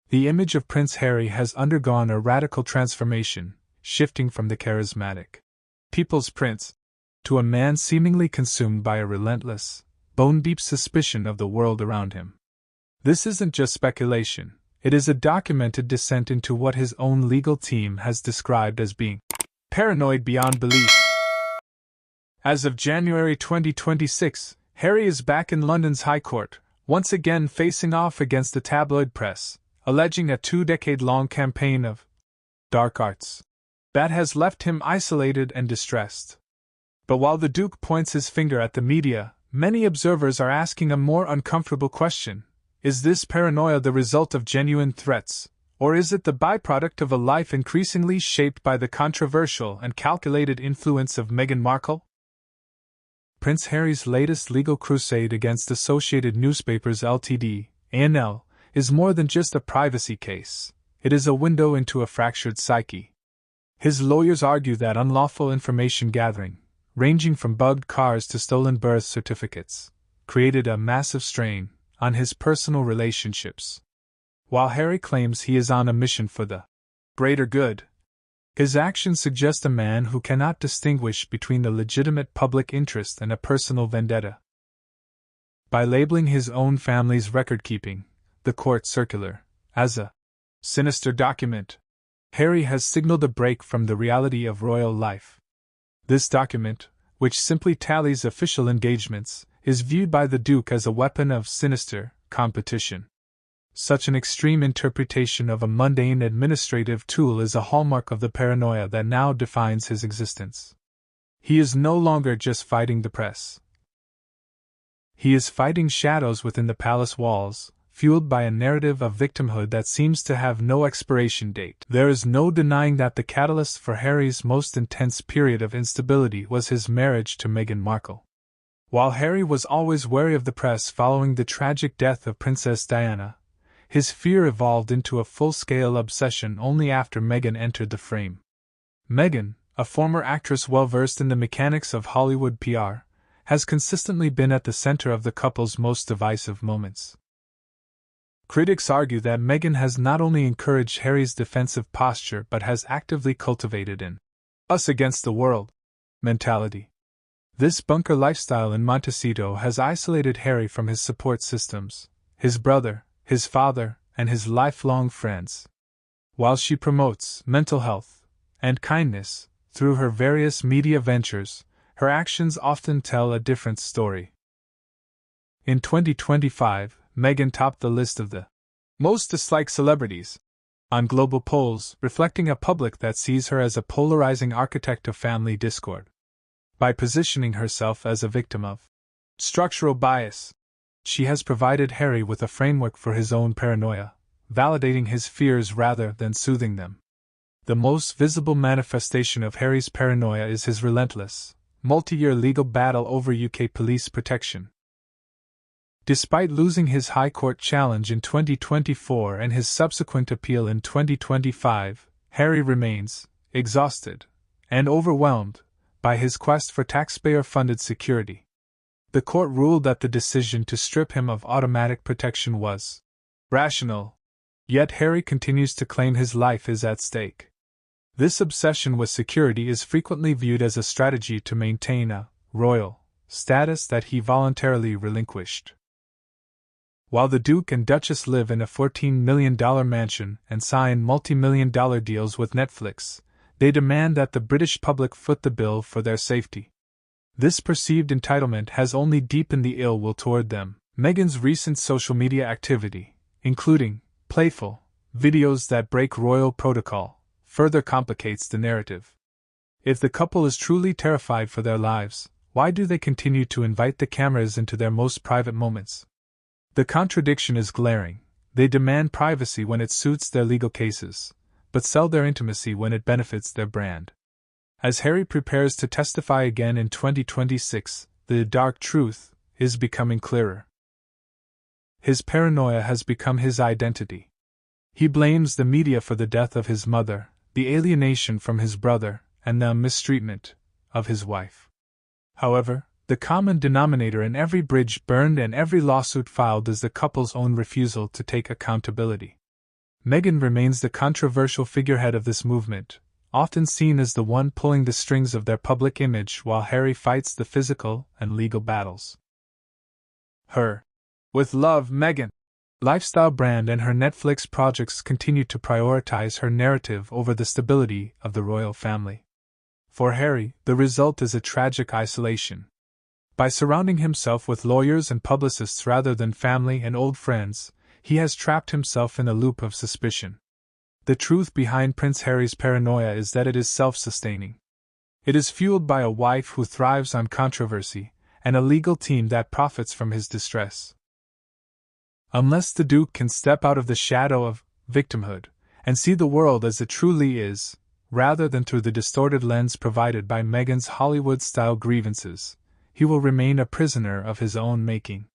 The image of Prince Harry has undergone a radical transformation, shifting from the charismatic people's prince to a man seemingly consumed by a relentless, bone-deep suspicion of the world around him. This isn't just speculation, it is a documented descent into what his own legal team has described as being paranoid beyond belief. As of January 2026, Harry is back in London's High Court, once again facing off against the tabloid press, alleging a 2-decade-long campaign of dark arts that has left him isolated and distressed. But while the Duke points his finger at the media, many observers are asking a more uncomfortable question. Is this paranoia the result of genuine threats, or is it the byproduct of a life increasingly shaped by the controversial and calculated influence of Meghan Markle? Prince Harry's latest legal crusade against Associated Newspapers Ltd, A&L, is more than just a privacy case. It is a window into a fractured psyche. His lawyers argue that unlawful information gathering, ranging from bugged cars to stolen birth certificates, created a massive strain on his personal relationships. While Harry claims he is on a mission for the greater good, his actions suggest a man who cannot distinguish between the legitimate public interest and a personal vendetta. By labeling his own family's record-keeping, the court circular, as a sinister document, Harry has signaled a break from the reality of royal life. This document, which simply tallies official engagements, is viewed by the Duke as a weapon of sinister competition. Such an extreme interpretation of a mundane administrative tool is a hallmark of the paranoia that now defines his existence. He is no longer just fighting the press. He is fighting shadows within the palace walls, fueled by a narrative of victimhood that seems to have no expiration date. There is no denying that the catalyst for Harry's most intense period of instability was his marriage to Meghan Markle. While Harry was always wary of the press following the tragic death of Princess Diana, his fear evolved into a full-scale obsession only after Meghan entered the frame. Meghan, a former actress well-versed in the mechanics of Hollywood PR, has consistently been at the center of the couple's most divisive moments. Critics argue that Meghan has not only encouraged Harry's defensive posture but has actively cultivated an us against the world mentality. This bunker lifestyle in Montecito has isolated Harry from his support systems, his brother, his father, and his lifelong friends. While she promotes mental health and kindness through her various media ventures, her actions often tell a different story. In 2025, Meghan topped the list of the most disliked celebrities on global polls, reflecting a public that sees her as a polarizing architect of family discord. By positioning herself as a victim of structural bias, she has provided Harry with a framework for his own paranoia, validating his fears rather than soothing them. The most visible manifestation of Harry's paranoia is his relentless, multi-year legal battle over UK police protection. Despite losing his High Court challenge in 2024 and his subsequent appeal in 2025, Harry remains exhausted and overwhelmed by his quest for taxpayer-funded security. The court ruled that the decision to strip him of automatic protection was rational, yet Harry continues to claim his life is at stake. This obsession with security is frequently viewed as a strategy to maintain a royal status that he voluntarily relinquished. While the Duke and Duchess live in a $14 million mansion and sign multi-million-dollar deals with Netflix, they demand that the British public foot the bill for their safety. This perceived entitlement has only deepened the ill will toward them. Meghan's recent social media activity, including playful videos that break royal protocol, further complicates the narrative. If the couple is truly terrified for their lives, why do they continue to invite the cameras into their most private moments? The contradiction is glaring. They demand privacy when it suits their legal cases, but sell their intimacy when it benefits their brand. As Harry prepares to testify again in 2026, the dark truth is becoming clearer. His paranoia has become his identity. He blames the media for the death of his mother, the alienation from his brother, and the mistreatment of his wife. However, the common denominator in every bridge burned and every lawsuit filed is the couple's own refusal to take accountability. Meghan remains the controversial figurehead of this movement, often seen as the one pulling the strings of their public image while Harry fights the physical and legal battles. Her "With Love, Meghan" lifestyle brand and her Netflix projects continue to prioritize her narrative over the stability of the royal family. For Harry, the result is a tragic isolation. By surrounding himself with lawyers and publicists rather than family and old friends, he has trapped himself in a loop of suspicion. The truth behind Prince Harry's paranoia is that it is self-sustaining. It is fueled by a wife who thrives on controversy, and a legal team that profits from his distress. Unless the Duke can step out of the shadow of victimhood and see the world as it truly is, rather than through the distorted lens provided by Meghan's Hollywood-style grievances, he will remain a prisoner of his own making.